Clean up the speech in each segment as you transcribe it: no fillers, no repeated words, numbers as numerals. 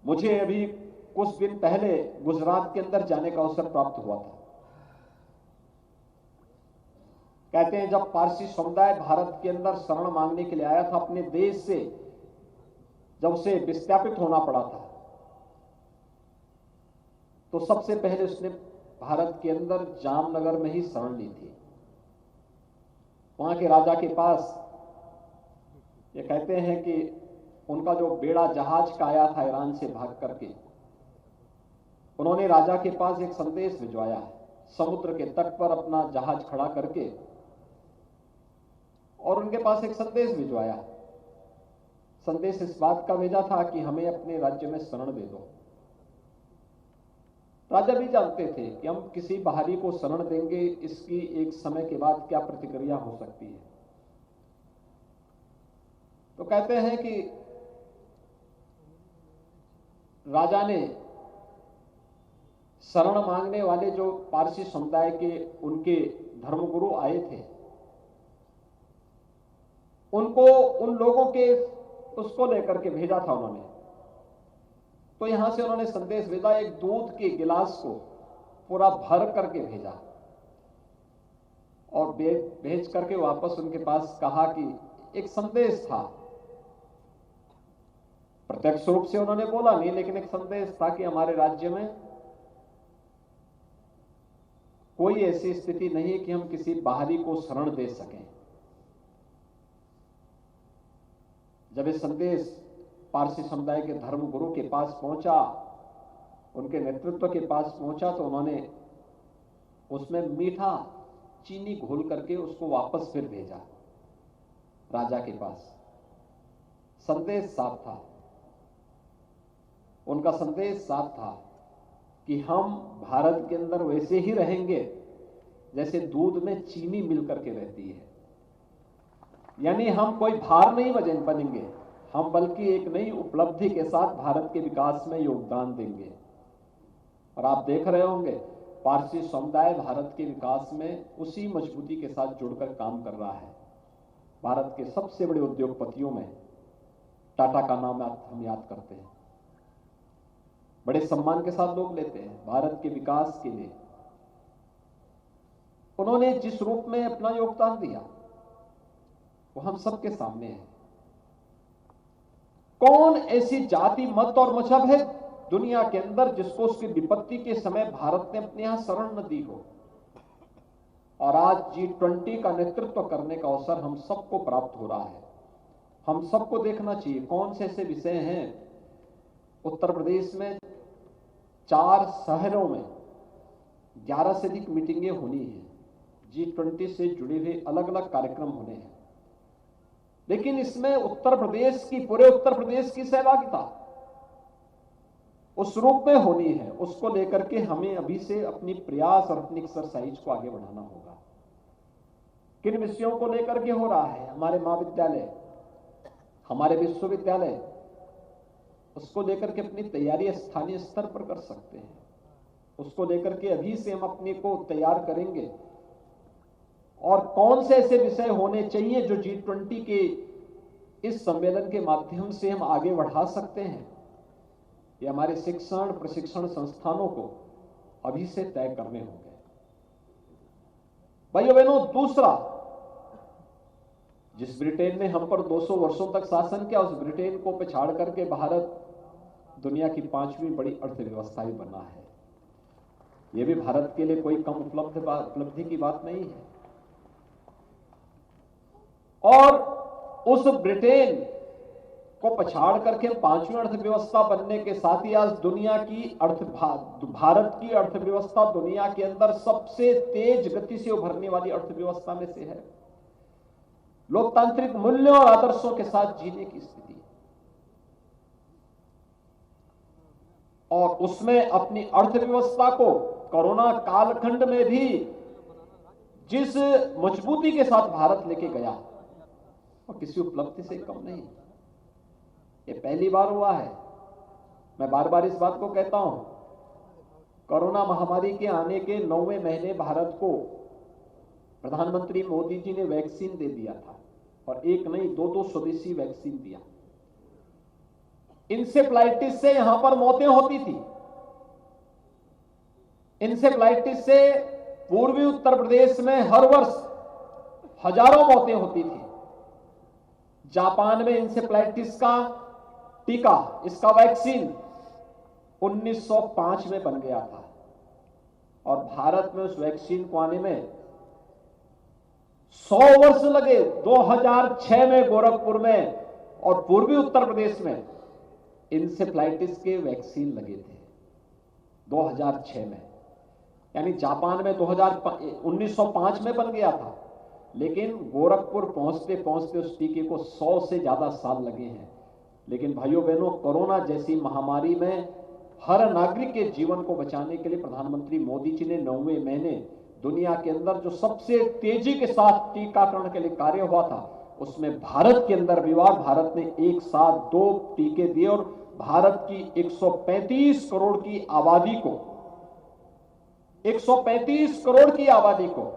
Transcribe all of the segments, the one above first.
मुझे अभी कुछ दिन पहले गुजरात के अंदर जाने का अवसर प्राप्त हुआ था। कहते हैं जब पारसी समुदाय भारत के अंदर शरण मांगने के लिए आया था अपने देश से, जब उसे विस्थापित होना पड़ा था, तो सबसे पहले उसने भारत के अंदर जामनगर में ही शरण ली थी। वहां के राजा के पास ये कहते हैं कि उनका जो बेड़ा जहाज का आया था ईरान से भाग करके, उन्होंने राजा के पास एक संदेश भिजवाया। समुद्र के तट पर अपना जहाज खड़ा करके और उनके पास एक संदेश भिजवाया। संदेश इस बात का भेजा था कि हमें अपने राज्य में शरण दे दो। राजा भी जानते थे कि हम किसी बाहरी को शरण देंगे, इसकी एक समय के बाद क्या प्रतिक्रिया हो सकती है। तो कहते हैं कि राजा ने शरण मांगने वाले जो पारसी समुदाय के उनके धर्मगुरु आए थे, उनको उन लोगों के उसको लेकर के भेजा था उन्होंने। तो यहां से उन्होंने संदेश भेजा, एक दूध के गिलास को पूरा भर करके भेजा और भेज करके वापस उनके पास कहा कि एक संदेश था। प्रत्यक्ष रूप से उन्होंने बोला नहीं, लेकिन एक संदेश था कि हमारे राज्य में कोई ऐसी स्थिति नहीं है कि हम किसी बाहरी को शरण दे सकें। जब ये संदेश पारसी समुदाय के धर्मगुरु के पास पहुंचा, उनके नेतृत्व के पास पहुंचा, तो उन्होंने उसमें मीठा चीनी घोल करके उसको वापस फिर भेजा राजा के पास। संदेश साफ था, उनका संदेश साफ था कि हम भारत के अंदर वैसे ही रहेंगे जैसे दूध में चीनी मिल करके रहती है। यानी हम कोई भार नहीं बनेंगे, हम बल्कि एक नई उपलब्धि के साथ भारत के विकास में योगदान देंगे। और आप देख रहे होंगे पारसी समुदाय भारत के विकास में उसी मजबूती के साथ जुड़कर काम कर रहा है। भारत के सबसे बड़े उद्योगपतियों में टाटा का नाम हम याद करते हैं, बड़े सम्मान के साथ लोग लेते हैं। भारत के विकास के लिए उन्होंने जिस रूप में अपना योगदान दिया वो हम सबके सामने है। कौन ऐसी जाति, मत और मजहब है दुनिया के अंदर जिसको उसकी विपत्ति के समय भारत ने अपने यहां शरण न दी हो। और आज G20 का नेतृत्व करने का अवसर हम सबको प्राप्त हो रहा है। हम सबको देखना चाहिए कौन से ऐसे विषय हैं। उत्तर प्रदेश में 4 शहरों में 11 से अधिक मीटिंगें होनी है, G20 से जुड़े हुए अलग अलग कार्यक्रम होने हैं। लेकिन इसमें उत्तर प्रदेश की, पूरे उत्तर प्रदेश की सहभागिता उस रूप में होनी है। उसको लेकर के हमें अभी से अपनी प्रयास और अपनी एक्सरसाइज को आगे बढ़ाना होगा। किन विषयों को लेकर के हो रहा है? हमारे महाविद्यालय, हमारे विश्वविद्यालय उसको लेकर के अपनी तैयारी स्थानीय स्तर पर कर सकते हैं। उसको लेकर के अभी से हम अपने को तैयार करेंगे। और कौन से ऐसे विषय होने चाहिए जो G20 के इस सम्मेलन के माध्यम से हम आगे बढ़ा सकते हैं, ये हमारे शिक्षण प्रशिक्षण संस्थानों को अभी से तय करने होंगे। भाइयों बहनों, दूसरा, जिस ब्रिटेन ने हम पर 200 वर्षों तक शासन किया, उस ब्रिटेन को पछाड़ करके भारत दुनिया की 5वीं बड़ी अर्थव्यवस्था ही बना है। यह भी भारत के लिए कोई कम उपलब्धि की बात नहीं है। और उस ब्रिटेन को पछाड़ करके 5वीं अर्थव्यवस्था बनने के साथ ही आज दुनिया की भारत की अर्थव्यवस्था दुनिया के अंदर सबसे तेज गति से उभरने वाली अर्थव्यवस्था में से है। लोकतांत्रिक मूल्यों और आदर्शों के साथ जीने की स्थिति, और उसमें अपनी अर्थव्यवस्था को कोरोना कालखंड में भी जिस मजबूती के साथ भारत लेके गया, और किसी उपलब्धि से कम नहीं। ये पहली बार हुआ है। मैं बार बार इस बात को कहता हूं, कोरोना महामारी के आने के 9वें महीने भारत को प्रधानमंत्री मोदी जी ने वैक्सीन दे दिया था, और एक नहीं 2 स्वदेशी वैक्सीन दिया। इंसेफ्लाइटिस से यहां पर मौतें होती थी। इंसेफ्लाइटिस से पूर्वी उत्तर प्रदेश में हर वर्ष हजारों मौतें होती थी। जापान में इंसेफ्लाइटिस का टीका, इसका वैक्सीन 1905 में बन गया था और भारत में उस वैक्सीन को आने में 100 वर्ष लगे। 2006 में गोरखपुर में और पूर्वी उत्तर प्रदेश में इंसेफ्लाइटिस के वैक्सीन लगे थे 2006 में। यानी जापान में 1905 में बन गया था, लेकिन गोरखपुर पहुंचते पहुंचते उस टीके को 100 से ज्यादा साल लगे हैं। लेकिन भाइयों बहनों, कोरोना जैसी महामारी में हर नागरिक के जीवन को बचाने के लिए प्रधानमंत्री मोदी जी ने 9वें महीने दुनिया के अंदर जो सबसे तेजी के साथ टीकाकरण के लिए कार्य हुआ था, उसमें भारत के अंदर भी हुआ। भारत ने एक साथ 2 टीके दिए और भारत की 135 करोड़ की आबादी को 135 करोड़ की आबादी को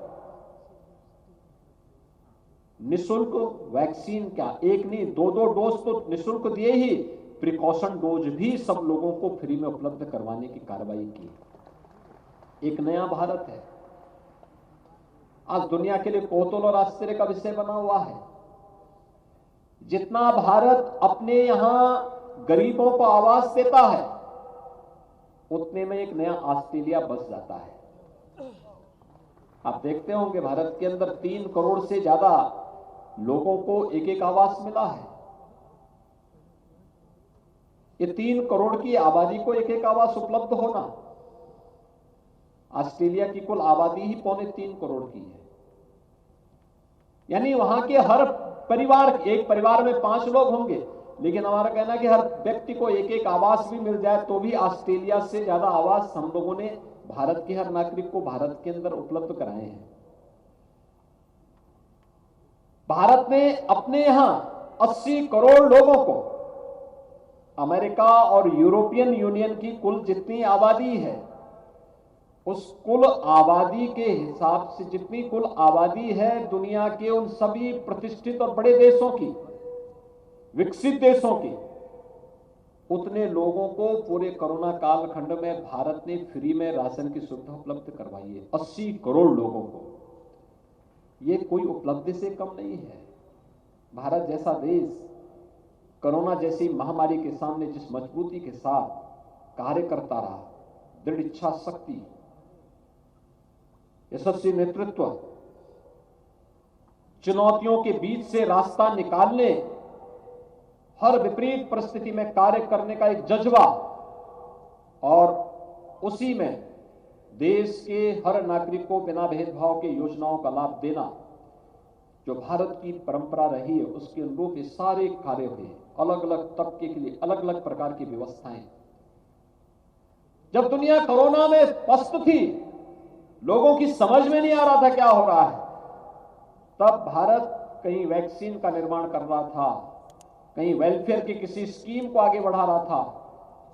निःशुल्क वैक्सीन, क्या एक नहीं 2-2 डोज तो निःशुल्क दिए ही, प्रिकॉशन डोज भी सब लोगों को फ्री में उपलब्ध करवाने की कार्रवाई की। एक नया भारत है। आज दुनिया के लिए कौतूहल और आश्चर्य का विषय बना हुआ है। जितना भारत अपने यहां गरीबों को आवाज देता है, उतने में एक नया ऑस्ट्रेलिया बस जाता है। आप देखते होंगे भारत के अंदर 3 करोड़ से ज्यादा लोगों को एक एक आवास मिला है। ये 3 करोड़ की आबादी को एक एक आवास उपलब्ध होना, ऑस्ट्रेलिया की कुल आबादी ही 3.25 करोड़ की है। यानी वहां के हर परिवार, एक परिवार में 5 लोग होंगे, लेकिन हमारा कहना है कि हर व्यक्ति को एक एक आवास भी मिल जाए तो भी ऑस्ट्रेलिया से ज्यादा आवास हम लोगों ने भारत के हर नागरिक को भारत के अंदर उपलब्ध कराए हैं। भारत ने अपने यहां 80 करोड़ लोगों को, अमेरिका और यूरोपियन यूनियन की कुल जितनी आबादी है, उस कुल आबादी के हिसाब से जितनी कुल आबादी है दुनिया के उन सभी प्रतिष्ठित और बड़े देशों की, विकसित देशों की, उतने लोगों को पूरे कोरोना कालखंड में भारत ने फ्री में राशन की सुविधा उपलब्ध करवाई है। 80 करोड़ लोगों को। ये कोई उपलब्धि से कम नहीं है। भारत जैसा देश कोरोना जैसी महामारी के सामने जिस मजबूती के साथ कार्य करता रहा, दृढ़ इच्छा शक्ति, यशस्वी नेतृत्व, चुनौतियों के बीच से रास्ता निकालने, हर विपरीत परिस्थिति में कार्य करने का एक जज्बा, और उसी में देश के हर नागरिक को बिना भेदभाव के योजनाओं का लाभ देना, जो भारत की परंपरा रही है, उसके अनुरूप ये सारे कार्य हुए। अलग अलग तबके के लिए अलग अलग प्रकार की व्यवस्थाएं। जब दुनिया कोरोना में पस्त थी, लोगों की समझ में नहीं आ रहा था क्या हो रहा है, तब भारत कहीं वैक्सीन का निर्माण कर रहा था, कहीं वेलफेयर की किसी स्कीम को आगे बढ़ा रहा था,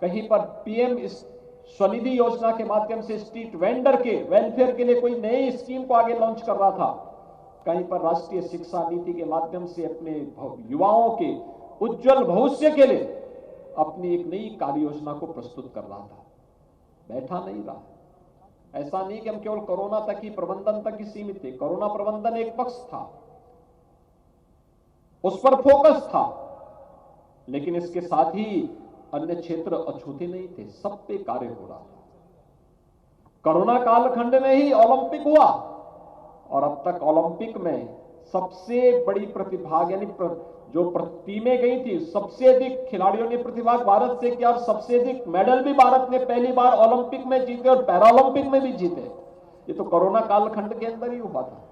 कहीं पर पीएम स्वनिधि योजना के माध्यम से स्ट्रीट वेंडर के वेलफेयर के लिए कोई नई स्कीम को आगे लॉन्च कर रहा था, कहीं पर राष्ट्रीय शिक्षा नीति के माध्यम से अपने युवाओं के उज्जवल भविष्य के लिए अपनी एक नई कार्य योजना को प्रस्तुत कर रहा था। बैठा नहीं रहा। ऐसा नहीं कि हम केवल कोरोना तक ही, प्रबंधन तक ही सीमित थे। कोरोना प्रबंधन एक पक्ष था, उस पर फोकस था, लेकिन इसके साथ ही अन्य क्षेत्र अछूते नहीं थे, सब पे कार्य हो रहा था। कोरोना कालखंड में ही ओलंपिक हुआ और अब तक ओलंपिक में सबसे बड़ी प्रतिभाग, यानी जो टीमें गई थी, सबसे अधिक खिलाड़ियों ने प्रतिभाग भारत से किया और सबसे अधिक मेडल भी भारत ने पहली बार ओलंपिक में जीते और पैरालंपिक में भी जीते। ये तो कोरोना कालखंड के अंदर ही हुआ था।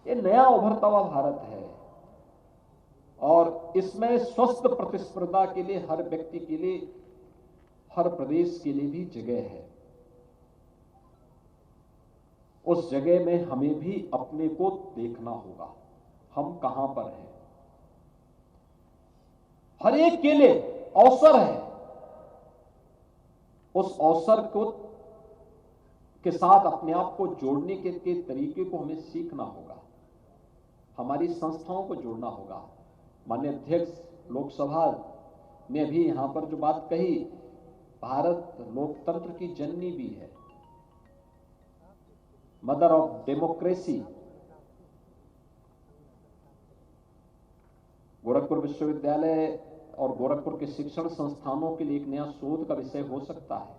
ये नया उभरता हुआ भारत है और इसमें स्वस्थ प्रतिस्पर्धा के लिए हर व्यक्ति के लिए, हर प्रदेश के लिए भी जगह है। उस जगह में हमें भी अपने को देखना होगा, हम कहां पर हैं। हर एक के लिए अवसर है, उस अवसर को के साथ अपने आप को जोड़ने के तरीके को हमें सीखना होगा। हमारी संस्थाओं को जोड़ना होगा। माननीय अध्यक्ष लोकसभा ने भी यहां पर जो बात कही, भारत लोकतंत्र की जननी भी है, मदर ऑफ डेमोक्रेसी। गोरखपुर विश्वविद्यालय और गोरखपुर के शिक्षण संस्थानों के लिए एक नया शोध का विषय हो सकता है।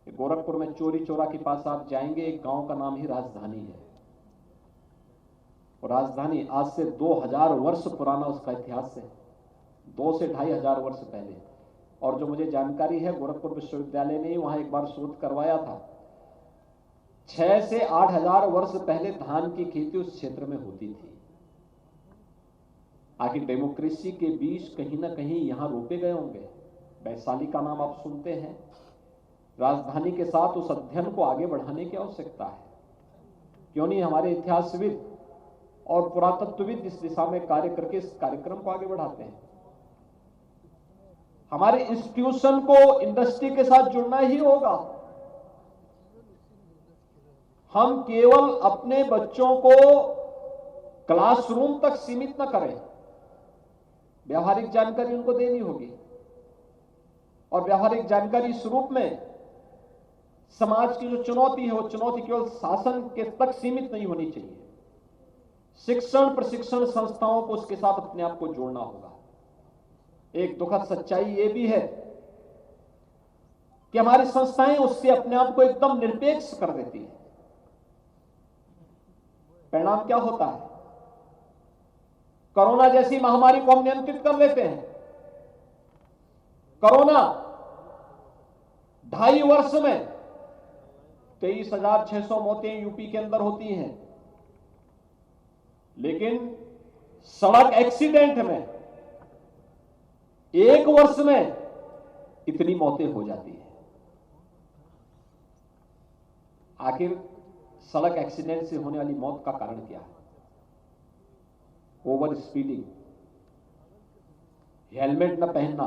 गोरखपुर में चोरी चौरा के पास आप जाएंगे, एक गांव का नाम ही राजधानी है, और राजधानी आज से 2000 वर्ष पुराना उसका इतिहास है, 2 से 2500 वर्ष पहले। और जो मुझे जानकारी है, गोरखपुर विश्वविद्यालय ने वहां एक बार शोध करवाया था, 6 से 8000 वर्ष पहले धान की खेती उस क्षेत्र में होती थी। आखिर डेमोक्रेसी के बीज कहीं ना कहीं यहां रोपे गए होंगे। वैशाली का नाम आप सुनते हैं, राजधानी के साथ उस अध्ययन को आगे बढ़ाने की आवश्यकता है। क्यों नहीं हमारे इतिहासविद और पुरातत्वविद इस दिशा में कार्य करके इस कार्यक्रम को आगे बढ़ाते हैं। हमारे इंस्टीट्यूशन को इंडस्ट्री के साथ जुड़ना ही होगा। हम केवल अपने बच्चों को क्लासरूम तक सीमित न करें, व्यावहारिक जानकारी उनको देनी होगी, और व्यावहारिक जानकारी इस रूप में समाज की जो चुनौती है, वो चुनौती केवल शासन के तक सीमित नहीं होनी चाहिए। शिक्षण प्रशिक्षण संस्थाओं को उसके साथ अपने आप को जोड़ना होगा। एक दुखद सच्चाई ये भी है कि हमारी संस्थाएं उससे अपने आप को एकदम निरपेक्ष कर देती है। परिणाम क्या होता है? कोरोना जैसी महामारी को हम नियंत्रित कर लेते हैं। कोरोना 2.5 वर्ष में 23,600 मौतें यूपी के अंदर होती हैं, लेकिन सड़क एक्सीडेंट में 1 वर्ष में इतनी मौतें हो जाती है। आखिर सड़क एक्सीडेंट से होने वाली मौत का कारण क्या है? ओवर स्पीडिंग, हेलमेट न पहनना,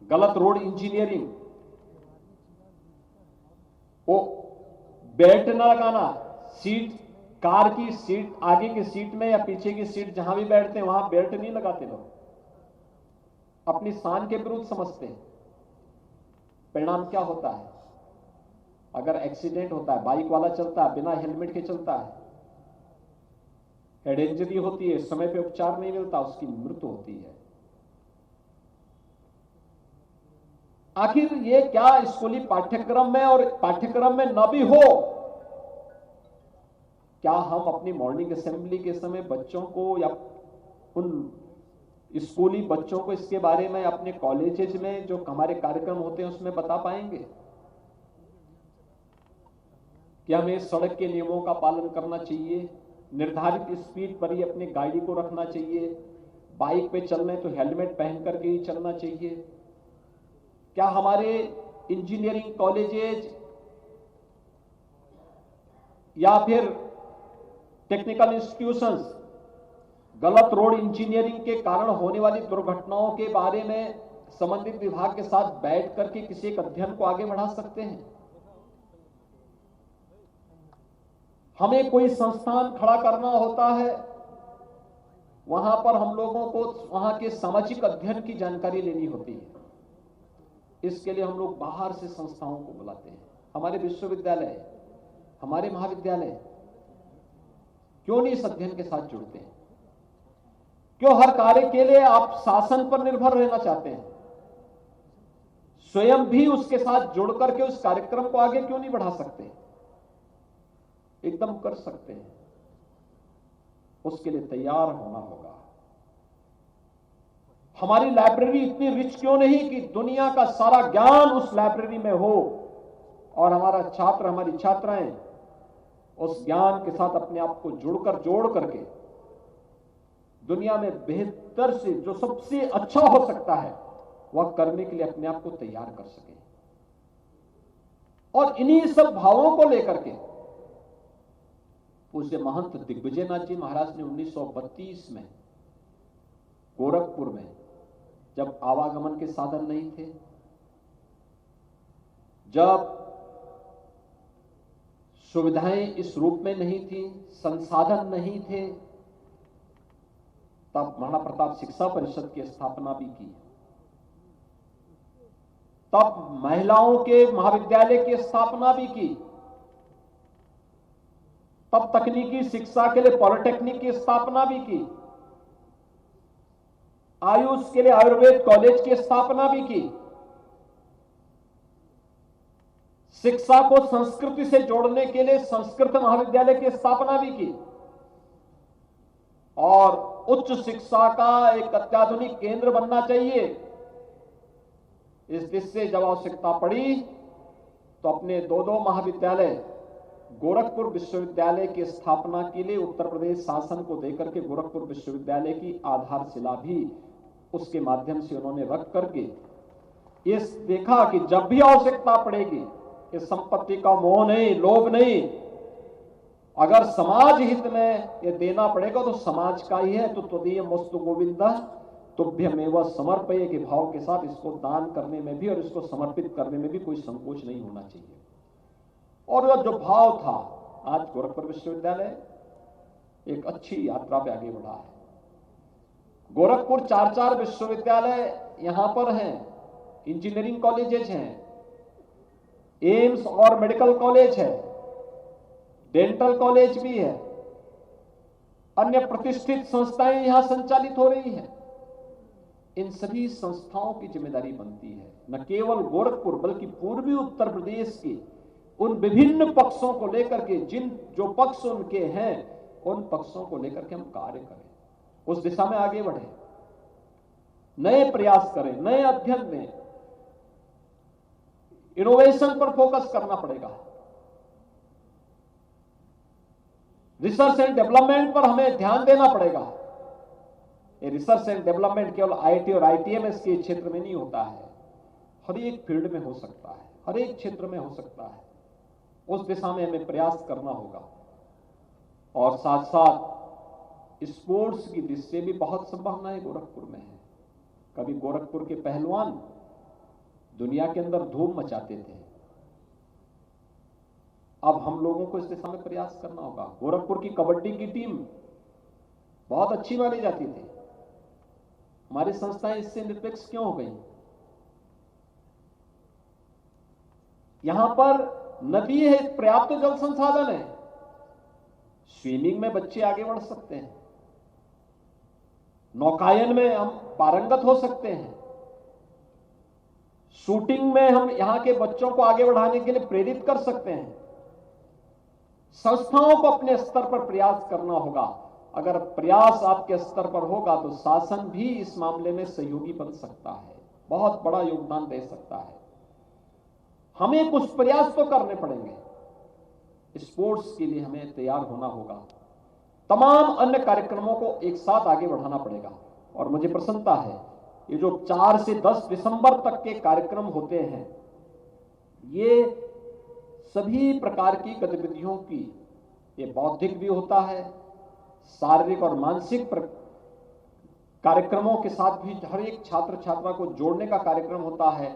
गलत रोड इंजीनियरिंग, वो बेल्ट न लगाना, सीट, कार की सीट, आगे की सीट में या पीछे की सीट जहां भी बैठते हैं वहां बेल्ट नहीं लगाते लोग, अपनी शान के विरुद्ध समझते हैं। परिणाम क्या होता है? अगर एक्सीडेंट होता है, बाइक वाला चलता है बिना हेलमेट के चलता है, हेड इंजरी होती है, समय पे उपचार नहीं मिलता, उसकी मृत्यु होती है। आखिर ये क्या स्कूली पाठ्यक्रम में और पाठ्यक्रम में न भी हो, क्या हम अपनी मॉर्निंग असेंबली के समय बच्चों को या उन स्कूली बच्चों को इसके बारे में अपने कॉलेजेस में जो हमारे कार्यक्रम होते हैं उसमें बता पाएंगे कि हमें सड़क के नियमों का पालन करना चाहिए, निर्धारित स्पीड पर ही अपनी गाड़ी को रखना चाहिए, बाइक पे चलना है तो हेलमेट पहन करके ही चलना चाहिए? क्या हमारे इंजीनियरिंग कॉलेजेज या फिर टेक्निकल इंस्टीट्यूशंस गलत रोड इंजीनियरिंग के कारण होने वाली दुर्घटनाओं के बारे में संबंधित विभाग के साथ बैठ करके किसी एक अध्ययन को आगे बढ़ा सकते हैं? हमें कोई संस्थान खड़ा करना होता है, वहां पर हम लोगों को वहां के सामाजिक अध्ययन की जानकारी लेनी होती है। इसके लिए हम लोग बाहर से संस्थाओं को बुलाते हैं। हमारे विश्वविद्यालय, हमारे महाविद्यालय क्यों नहीं इस अध्ययन के साथ जुड़ते हैं? क्यों हर कार्य के लिए आप शासन पर निर्भर रहना चाहते हैं? स्वयं भी उसके साथ जुड़ करके उस कार्यक्रम को आगे क्यों नहीं बढ़ा सकते? एकदम कर सकते हैं, उसके लिए तैयार होना होगा। हमारी लाइब्रेरी इतनी रिच क्यों नहीं कि दुनिया का सारा ज्ञान उस लाइब्रेरी में हो और हमारा छात्र, हमारी छात्राएं उस ज्ञान के साथ अपने आप को जोड़ करके दुनिया में बेहतर से जो सबसे अच्छा हो सकता है वह करने के लिए अपने आप को तैयार कर सके। और इन्हीं सब भावों को लेकर के पूज्य महंत दिग्विजयनाथ जी महाराज ने 1932 में गोरखपुर में, जब आवागमन के साधन नहीं थे, जब सुविधाएं इस रूप में नहीं थी, संसाधन नहीं थे, तब महाराणा प्रताप शिक्षा परिषद की स्थापना भी की, तब महिलाओं के महाविद्यालय की स्थापना भी की, तब तकनीकी शिक्षा के लिए पॉलिटेक्निक की स्थापना भी की, आयुष के लिए आयुर्वेद कॉलेज की स्थापना भी की, शिक्षा को संस्कृति से जोड़ने के लिए संस्कृत महाविद्यालय की स्थापना भी की और उच्च शिक्षा का एक अत्याधुनिक केंद्र बनना चाहिए। इस दिशा से जब आवश्यकता पड़ी तो अपने दो महाविद्यालय गोरखपुर विश्वविद्यालय की स्थापना के लिए उत्तर प्रदेश शासन को देकर के गोरखपुर विश्वविद्यालय की आधारशिला भी उसके माध्यम से उन्होंने रख करके ये देखा कि जब भी आवश्यकता पड़ेगी, इस संपत्ति का मोह नहीं, लोभ नहीं, अगर समाज हित में ये देना पड़ेगा तो समाज का ही है। तो त्वदीय मस्तु गोविंदा तुभ्यमेव समर्पये के भाव के साथ इसको दान करने में भी और इसको समर्पित करने में भी कोई संकोच नहीं होना चाहिए। और जो भाव था, आज गोरखपुर विश्वविद्यालय एक अच्छी यात्रा पे आगे बढ़ा है। गोरखपुर 4 विश्वविद्यालय यहां पर हैं, इंजीनियरिंग कॉलेजेस हैं, एम्स और मेडिकल कॉलेज है, डेंटल कॉलेज भी है, अन्य प्रतिष्ठित संस्थाएं यहां संचालित हो रही हैं। इन सभी संस्थाओं की जिम्मेदारी बनती है न केवल गोरखपुर बल्कि पूर्वी उत्तर प्रदेश के उन विभिन्न पक्षों को लेकर के, जो पक्ष उनके हैं उन पक्षों को लेकर के हम कार्य करें, उस दिशा में आगे बढ़े, नए प्रयास करें, नए अध्ययन दें, इनोवेशन पर फोकस करना पड़ेगा, रिसर्च एंड डेवलपमेंट पर हमें ध्यान देना पड़ेगा। ये रिसर्च एंड डेवलपमेंट केवल आईटी और आईटीएमएस के क्षेत्र में नहीं होता है, हर एक फील्ड में हो सकता है, हर एक क्षेत्र में हो सकता है। उस दिशा में हमें प्रयास करना होगा और साथ साथ स्पोर्ट्स की दृष्टि से भी बहुत संभावनाएं गोरखपुर में है। कभी गोरखपुर के पहलवान दुनिया के अंदर धूम मचाते थे, अब हम लोगों को इस दिशा में प्रयास करना होगा। गोरखपुर की कबड्डी की टीम बहुत अच्छी मानी जाती थी, हमारी संस्थाएं इससे निरपेक्ष क्यों हो गई? यहां पर नदी है, पर्याप्त जल संसाधन है, स्विमिंग में बच्चे आगे बढ़ सकते हैं, नौकायन में हम पारंगत हो सकते हैं, शूटिंग में हम यहां के बच्चों को आगे बढ़ाने के लिए प्रेरित कर सकते हैं। संस्थाओं को अपने स्तर पर प्रयास करना होगा। अगर प्रयास आपके स्तर पर होगा तो शासन भी इस मामले में सहयोगी बन सकता है, बहुत बड़ा योगदान दे सकता है। हमें कुछ प्रयास तो करने पड़ेंगे, स्पोर्ट्स के लिए हमें तैयार होना होगा, तमाम अन्य कार्यक्रमों को एक साथ आगे बढ़ाना पड़ेगा। और मुझे प्रसन्नता है ये जो 4 से 10 दिसंबर तक के कार्यक्रम होते हैं, ये सभी प्रकार की गतिविधियों की, ये बौद्धिक भी होता है, शारीरिक और मानसिक कार्यक्रमों के साथ भी हर एक छात्र छात्रा को जोड़ने का कार्यक्रम होता है,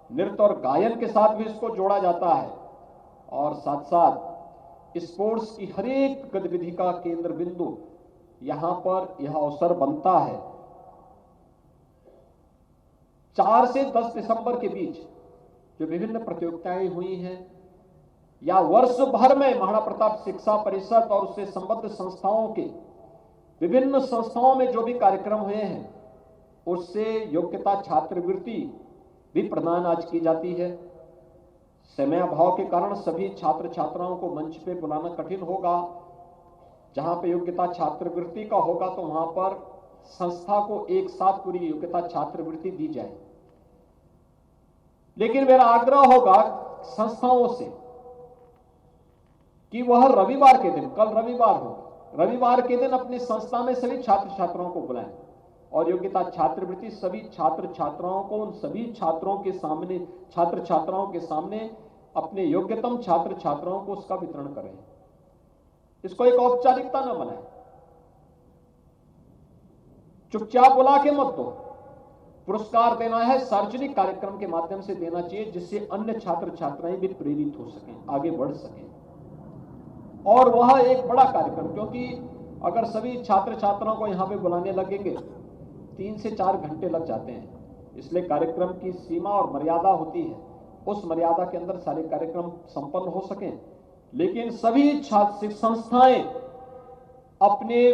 नृत्य और गायन के साथ भी इसको जोड़ा जाता है और साथ साथ स्पोर्ट्स की हर एक गतिविधि का केंद्र बिंदु यहां पर यह अवसर बनता है। 4 से 10 दिसंबर के बीच जो विभिन्न प्रतियोगिताएं हुई हैं या वर्ष भर में महाराणा प्रताप शिक्षा परिषद और उससे संबद्ध संस्थाओं के विभिन्न संस्थाओं में जो भी कार्यक्रम हुए हैं, उससे योग्यता छात्रवृत्ति भी प्रदान आज की जाती है। समय अभाव के कारण सभी छात्र छात्राओं को मंच पे बुलाना कठिन होगा। जहां पे योग्यता छात्रवृत्ति का होगा तो वहां पर संस्था को एक साथ पूरी योग्यता छात्रवृत्ति दी जाए। लेकिन मेरा आग्रह होगा संस्थाओं से कि वह रविवार के दिन, कल रविवार हो, रविवार के दिन अपनी संस्था में सभी छात्र छात्राओं को बुलाएं और योग्यता छात्रवृत्ति सभी छात्र छात्राओं को, उन सभी छात्रों के सामने, छात्र छात्राओं के सामने अपने योग्यतम छात्र छात्राओं को उसका वितरण करें। इसको एक औपचारिकता न बनाएं, चुपचाप बुला के मत दो। पुरस्कार देना है सार्वजनिक कार्यक्रम के माध्यम से देना चाहिए, जिससे अन्य छात्र छात्राएं भी प्रेरित हो सकें, आगे बढ़ सकें। और वह एक बड़ा कार्यक्रम, क्योंकि अगर सभी छात्र छात्राओं को यहाँ पे बुलाने लगेंगे 3 से 4 घंटे लग जाते हैं। इसलिए कार्यक्रम की सीमा और मर्यादा होती है, उस मर्यादा के अंदर सारे कार्यक्रम संपन्न हो सकें। लेकिन सभी छात्र संस्थाएं अपने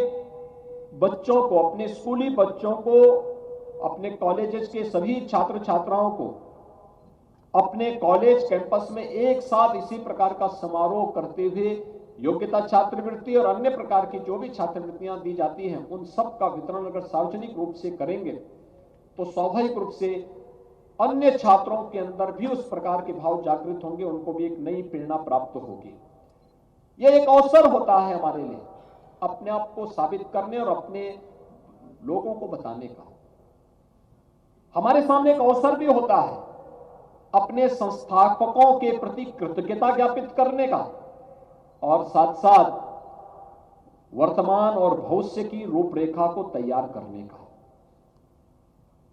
बच्चों को, अपने स्कूली बच्चों को, अपने कॉलेजेस के सभी छात्र छात्राओं को अपने कॉलेज कैंपस में एक साथ इसी प्रकार का समारोह करते हुए योग्यता छात्रवृत्ति और अन्य प्रकार की जो भी छात्रवृत्तियां दी जाती हैं उन सब का वितरण अगर सार्वजनिक रूप से करेंगे तो स्वाभाविक रूप से अन्य छात्रों के अंदर भी उस प्रकार के भाव जागृत होंगे, उनको भी एक नई प्रेरणा प्राप्त होगी। यह एक अवसर होता है हमारे लिए अपने आप को साबित करने और अपने लोगों को बताने का। हमारे सामने एक अवसर भी होता है अपने संस्थापकों के प्रति कृतज्ञता ज्ञापित करने का और साथ साथ वर्तमान और भविष्य की रूपरेखा को तैयार करने का।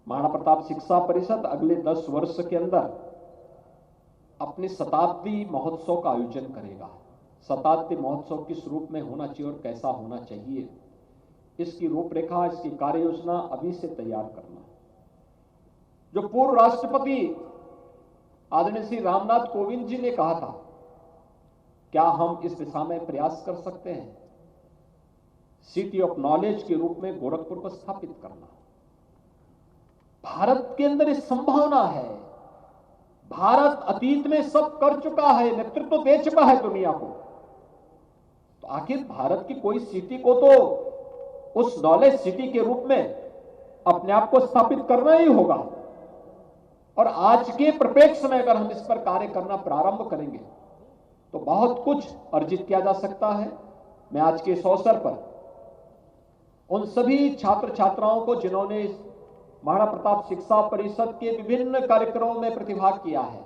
महाराणा प्रताप शिक्षा परिषद अगले 10 वर्ष के अंदर अपने शताब्दी महोत्सव का आयोजन करेगा। शताब्दी महोत्सव किस रूप में होना चाहिए और कैसा होना चाहिए, इसकी रूपरेखा, इसकी कार्य योजना अभी से तैयार करना। जो पूर्व राष्ट्रपति आदरणीय श्री रामनाथ कोविंद जी ने कहा था, क्या हम इस दिशा में प्रयास कर सकते हैं? सिटी ऑफ नॉलेज के रूप में गोरखपुर को स्थापित करना। भारत के अंदर इस संभावना है। भारत अतीत में सब कर चुका है, नेतृत्व दे चुका है दुनिया को। तो आखिर भारत की कोई सिटी को तो उस नॉलेज सिटी के रूप में अपने आप को स्थापित करना ही होगा। और आज के परिप्रेक्ष्य में अगर हम इस पर कार्य करना प्रारंभ करेंगे तो बहुत कुछ अर्जित किया जा सकता है। मैं आज के इस अवसर पर उन सभी छात्र छात्राओं को जिन्होंने महाराणा प्रताप शिक्षा परिषद के विभिन्न कार्यक्रमों में प्रतिभाग किया है,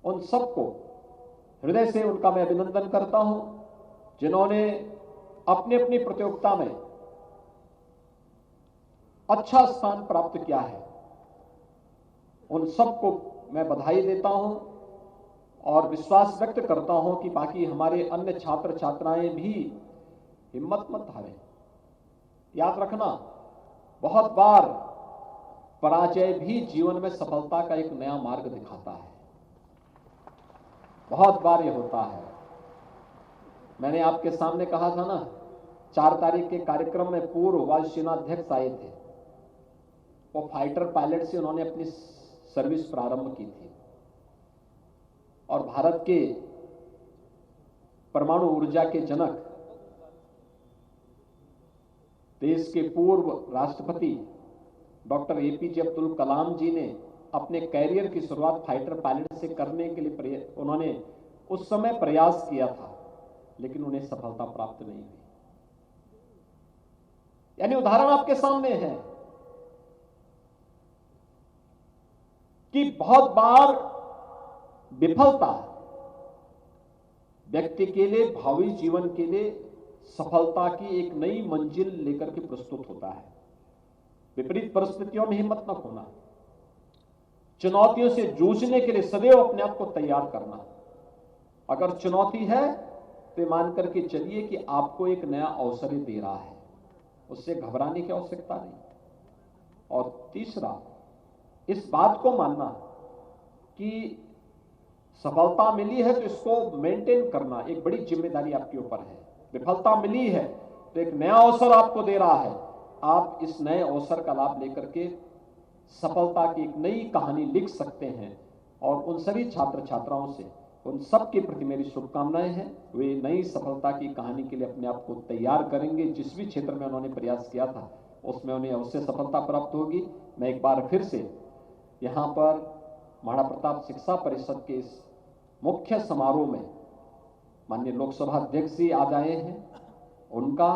उन सबको हृदय से उनका मैं अभिनंदन करता हूं। जिन्होंने अपनी अपनी प्रतियोगिता में अच्छा स्थान प्राप्त किया है, उन सबको मैं बधाई देता हूं और विश्वास व्यक्त करता हूं कि बाकी हमारे अन्य छात्र छात्राएं भी हिम्मत मत हारें। याद रखना, बहुत बार पराजय भी जीवन में सफलता का एक नया मार्ग दिखाता है। बहुत बार ये होता है। मैंने आपके सामने कहा था ना, 4 तारीख के कार्यक्रम में पूर्व वायुसेनाध्यक्ष आए थे। वो फाइटर पायलट से उन्होंने अपनी सर्विस प्रारंभ की थी और भारत के परमाणु ऊर्जा के जनक, देश के पूर्व राष्ट्रपति डॉक्टर एपीजे अब्दुल कलाम जी ने अपने कैरियर की शुरुआत फाइटर पायलट से करने के लिए उन्होंने उस समय प्रयास किया था, लेकिन उन्हें सफलता प्राप्त नहीं हुई। यानी उदाहरण आपके सामने है कि बहुत बार विफलता व्यक्ति के लिए, भावी जीवन के लिए सफलता की एक नई मंजिल लेकर के प्रस्तुत होता है। विपरीत परिस्थितियों में हिम्मत न खोना, चुनौतियों से जूझने के लिए सदैव अपने आप को तैयार करना। अगर चुनौती है तो मान करके चलिए कि आपको एक नया अवसर दे रहा है, उससे घबराने की आवश्यकता नहीं। और तीसरा, इस बात को मानना कि सफलता मिली है तो इसको मेंटेन करना एक बड़ी जिम्मेदारी आपके ऊपर है। विफलता मिली है तो एक नया अवसर आपको दे रहा है, आप इस नए अवसर का लाभ लेकर के सफलता की एक नई कहानी लिख सकते हैं। और उन सभी छात्र छात्राओं से उन सब के प्रति मेरी शुभकामनाएं हैं। वे नई सफलता की कहानी के लिए अपने आप को तैयार करेंगे। जिस भी क्षेत्र में उन्होंने प्रयास किया था उसमें उन्हें अवश्य सफलता प्राप्त होगी। मैं एक बार फिर से यहाँ पर महाराणा प्रताप शिक्षा परिषद के इस मुख्य समारोह में माननीय लोकसभा अध्यक्ष जी आज आए हैं, उनका,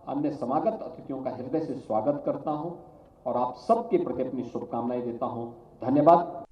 अन्य समागत अतिथियों का हृदय से स्वागत करता हूं और आप सबके प्रति अपनी शुभकामनाएं देता हूं। धन्यवाद।